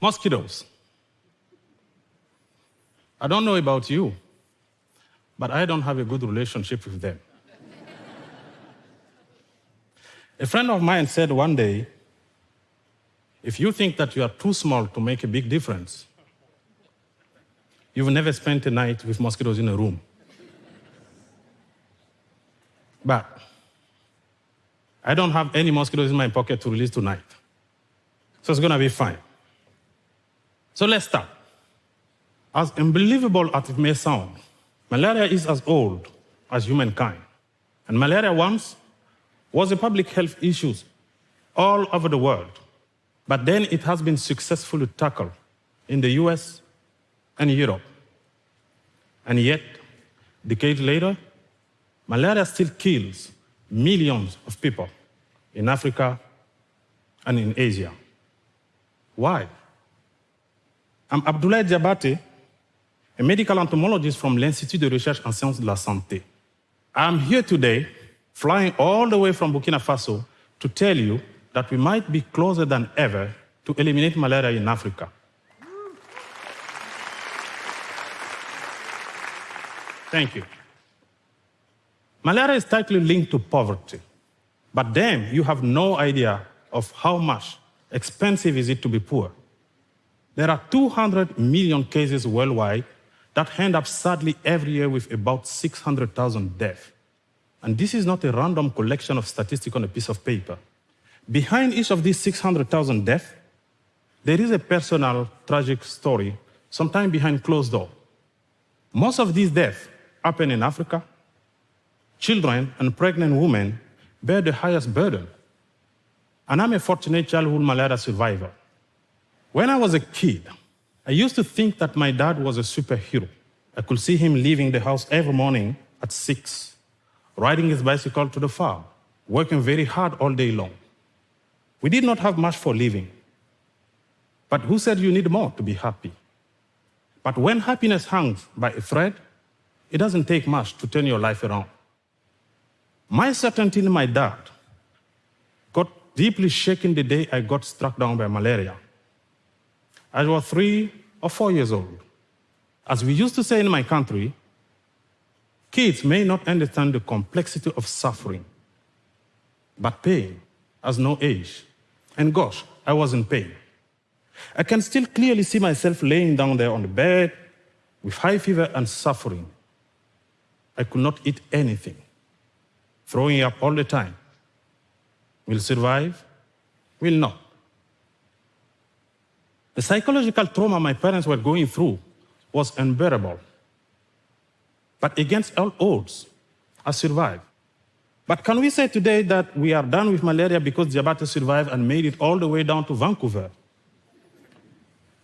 Mosquitoes. I don't know about you, but I don't have a good relationship with them. A friend of mine said one day, if you think that you are too small to make a big difference, you've never spent a night with mosquitoes in a room. But I don't have any mosquitoes in my pocket to release tonight. So it's gonna be fine. So let's start. As unbelievable as it may sound, malaria is as old as humankind. And malaria once was a public health issue all over the world. But then it has been successfully tackled in the US and Europe. And yet, decades later, malaria still kills millions of people in Africa and in Asia. Why? I'm Abdoulaye Diabaté, a medical entomologist from l'Institut de recherche en sciences de la santé. I'm here today, flying all the way from Burkina Faso, to tell you that we might be closer than ever to eliminate malaria in Africa. Thank you. Malaria is tightly linked to poverty. But then you have no idea of how much expensive is it to be poor. There are 200 million cases worldwide that end up sadly every year with about 600,000 deaths. And this is not a random collection of statistics on a piece of paper. Behind each of these 600,000 deaths, there is a personal, tragic story, sometimes behind closed doors. Most of these deaths happen in Africa. Children and pregnant women bear the highest burden. And I'm a fortunate childhood malaria survivor. When I was a kid, I used to think that my dad was a superhero. I could see him leaving the house every morning at 6, riding his bicycle to the farm, working very hard all day long. We did not have much for living. But who said you need more to be happy? But when happiness hangs by a thread, it doesn't take much to turn your life around. My certainty in my dad got deeply shaken the day I got struck down by malaria. I was 3 or 4 years old. As we used to say in my country, kids may not understand the complexity of suffering, but pain has no age. And gosh, I was in pain. I can still clearly see myself laying down there on the bed with high fever and suffering. I could not eat anything, throwing up all the time. Will survive? Will not. The psychological trauma my parents were going through was unbearable. But against all odds, I survived. But can we say today that we are done with malaria because Diabaté survived and made it all the way down to Vancouver?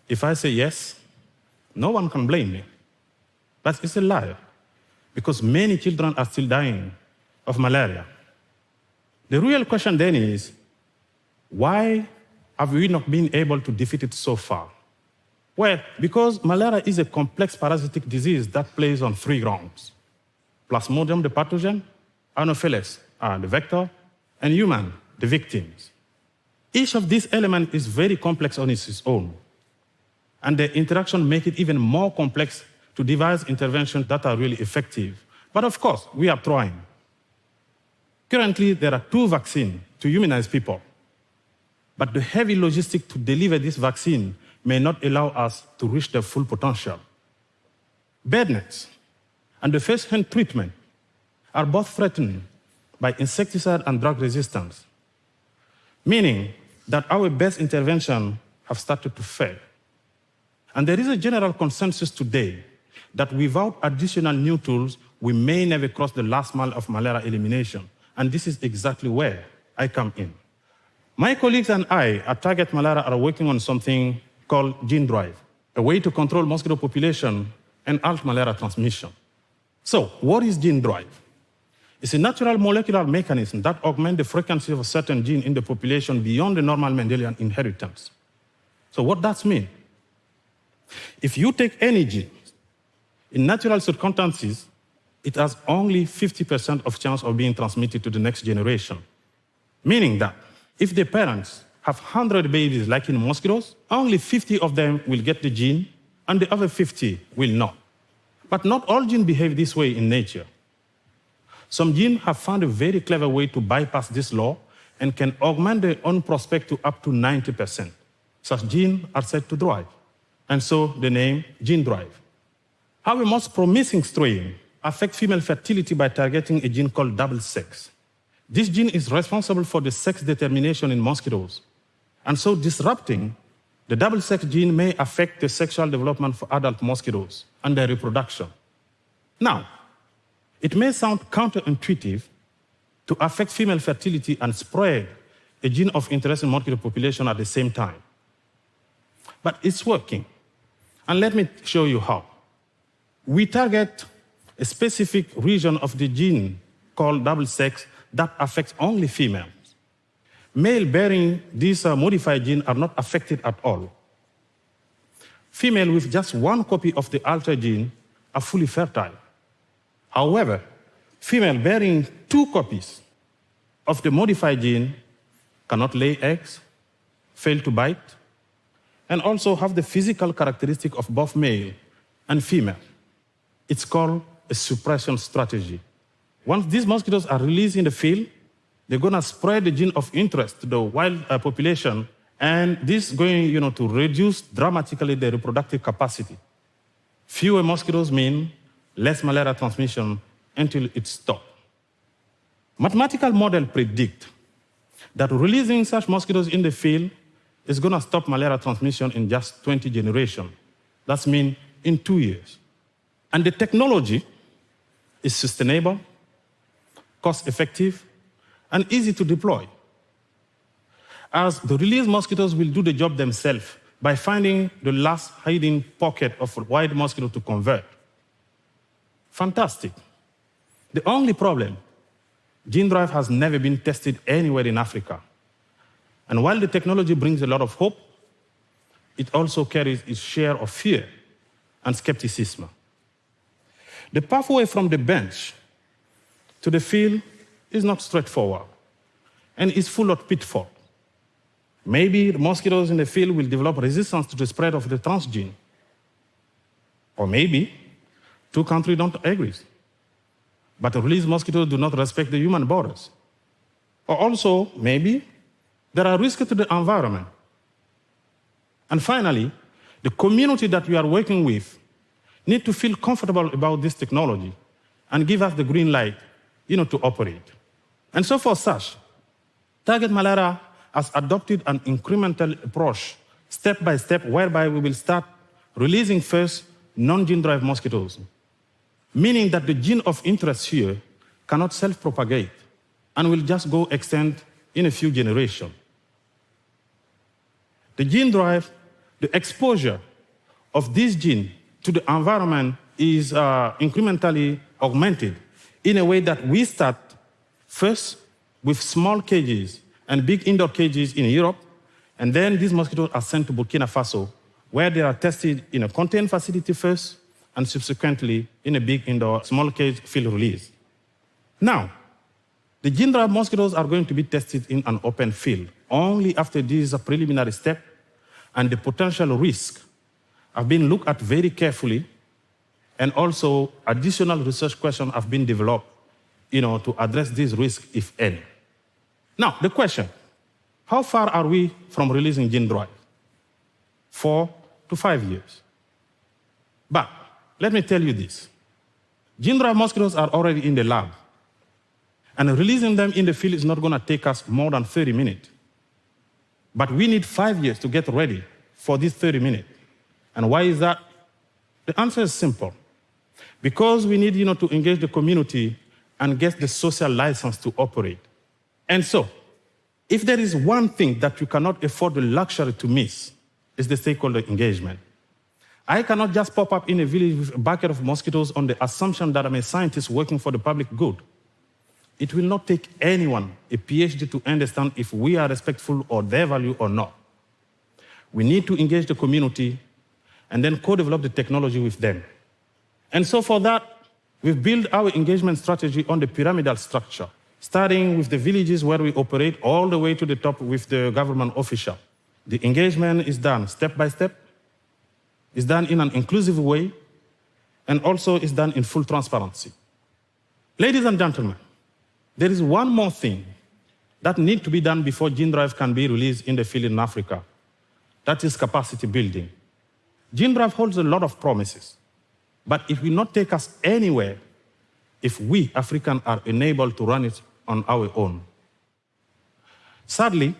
If I say yes, no one can blame me. But it's a lie, because many children are still dying of malaria. The real question then is, why have we not been able to defeat it so far? Well, because malaria is a complex parasitic disease that plays on 3 grounds: Plasmodium, the pathogen; Anopheles, the vector; and human, the victims. Each of these elements is very complex on its own, and the interaction makes it even more complex to devise interventions that are really effective. But of course, we are trying. Currently, there are 2 vaccines to immunize people, but the heavy logistics to deliver this vaccine may not allow us to reach their full potential. Bed nets and the first-hand treatment are both threatened by insecticide and drug resistance, meaning that our best interventions have started to fail. And there is a general consensus today that without additional new tools, we may never cross the last mile of malaria elimination. And this is exactly where I come in. My colleagues and I at Target Malaria are working on something called gene drive, a way to control mosquito population and halt malaria transmission. So, what is gene drive? It's a natural molecular mechanism that augments the frequency of a certain gene in the population beyond the normal Mendelian inheritance. So what does that mean? If you take any gene, in natural circumstances, it has only 50% of chance of being transmitted to the next generation. Meaning that if the parents have 100 babies like in mosquitoes, only 50 of them will get the gene, and the other 50 will not. But not all genes behave this way in nature. Some genes have found a very clever way to bypass this law and can augment their own prospect to up to 90%. Such genes are said to drive, and so the name gene drive. Our most promising strain affects female fertility by targeting a gene called double sex. This gene is responsible for the sex determination in mosquitoes, and so disrupting the double sex gene may affect the sexual development for adult mosquitoes and their reproduction. Now, it may sound counterintuitive to affect female fertility and spread a gene of interest in mosquito population at the same time. But it's working. And let me show you how. We target a specific region of the gene called double sex that affects only females. Male bearing this modified gene are not affected at all. Female with just one copy of the altered gene are fully fertile. However, female bearing 2 copies of the modified gene cannot lay eggs, fail to bite, and also have the physical characteristic of both male and female. It's called a suppression strategy. Once these mosquitoes are released in the field, they're going to spread the gene of interest to the wild population, and this is going to reduce dramatically their reproductive capacity. Fewer mosquitoes mean less malaria transmission until it stops. Mathematical models predict that releasing such mosquitoes in the field is going to stop malaria transmission in just 20 generations. That means in 2 years. And the technology is sustainable, cost-effective, and easy to deploy, as the released mosquitoes will do the job themselves by finding the last hiding pocket of a wild mosquito to convert. Fantastic. The only problem, gene drive has never been tested anywhere in Africa. And while the technology brings a lot of hope, it also carries its share of fear and skepticism. The pathway from the bench to the field is not straightforward and is full of pitfalls. Maybe the mosquitoes in the field will develop resistance to the spread of the transgene. Or maybe 2 countries don't agree, but the released mosquitoes do not respect the human borders. Or also, maybe there are risks to the environment. And finally, the community that we are working with need to feel comfortable about this technology and give us the green light, to operate. And so for such, Target Malaria has adopted an incremental approach, step by step, whereby we will start releasing first non-gene drive mosquitoes, meaning that the gene of interest here cannot self-propagate and will just go extinct in a few generations. The gene drive, the exposure of this gene to the environment is incrementally augmented in a way that we start first with small cages and big indoor cages in Europe, and then these mosquitoes are sent to Burkina Faso, where they are tested in a contained facility first, and subsequently in a big indoor small cage field release. Now, the gene drive mosquitoes are going to be tested in an open field only after this preliminary step, and the potential risk have been looked at very carefully, and also additional research questions have been developed, to address these risks, if any. Now, the question, how far are we from releasing gene drive? 4 to 5 years. But let me tell you this. Gene drive mosquitoes are already in the lab, and releasing them in the field is not going to take us more than 30 minutes. But we need 5 years to get ready for these 30 minutes. And why is that? The answer is simple. Because we need, to engage the community and get the social license to operate. And so, if there is one thing that you cannot afford the luxury to miss, it's the stakeholder engagement. I cannot just pop up in a village with a bucket of mosquitoes on the assumption that I'm a scientist working for the public good. It will not take anyone a PhD to understand if we are respectful of their value or not. We need to engage the community and then co-develop the technology with them. And so for that, we've built our engagement strategy on the pyramidal structure. starting with the villages where we operate all the way to the top with the government official. The engagement is done step by step, is done in an inclusive way, and also is done in full transparency. Ladies and gentlemen, there is one more thing that needs to be done before Gene Drive can be released in the field in Africa. That is capacity building. Gene Drive holds a lot of promises, but it will not take us anywhere if we Africans are unable to run it on our own. Sadly,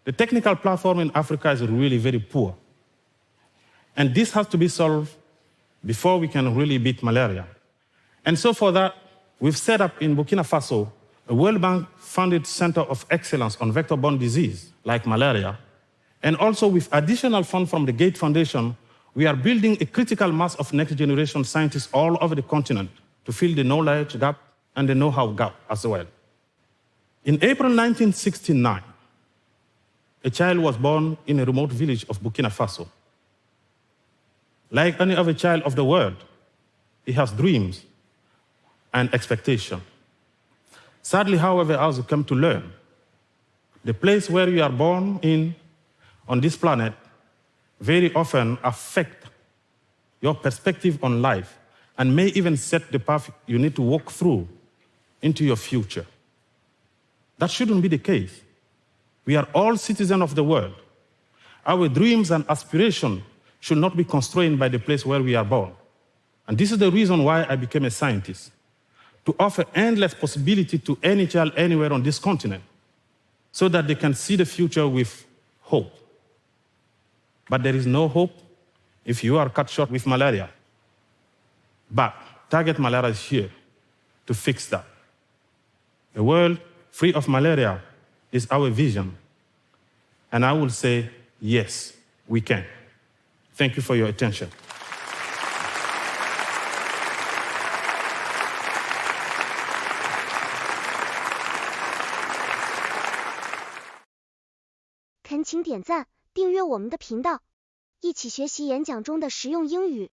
the technical platform in Africa is really very poor. And this has to be solved before we can really beat malaria. And so for that, we've set up in Burkina Faso a World Bank-funded Center of Excellence on vector-borne disease, like malaria. And also with additional funds from the Gates Foundation, we are building a critical mass of next-generation scientists all over the continent to fill the knowledge gap and the know-how gap as well. In April 1969, a child was born in a remote village of Burkina Faso. Like any other child of the world, he has dreams and expectations. Sadly, however, as we come to learn, the place where you are born in on this planet very often affect your perspective on life and may even set the path you need to walk through into your future. That shouldn't be the case. We are all citizens of the world. Our dreams and aspirations should not be constrained by the place where we are born. And this is the reason why I became a scientist, to offer endless possibility to any child anywhere on this continent so that they can see the future with hope. But there is no hope if you are cut short with malaria. But Target Malaria is here to fix that. A world free of malaria is our vision. And I will say, yes, we can. Thank you for your attention.恳请点赞，订阅我们的频道，一起学习演讲中的实用英语。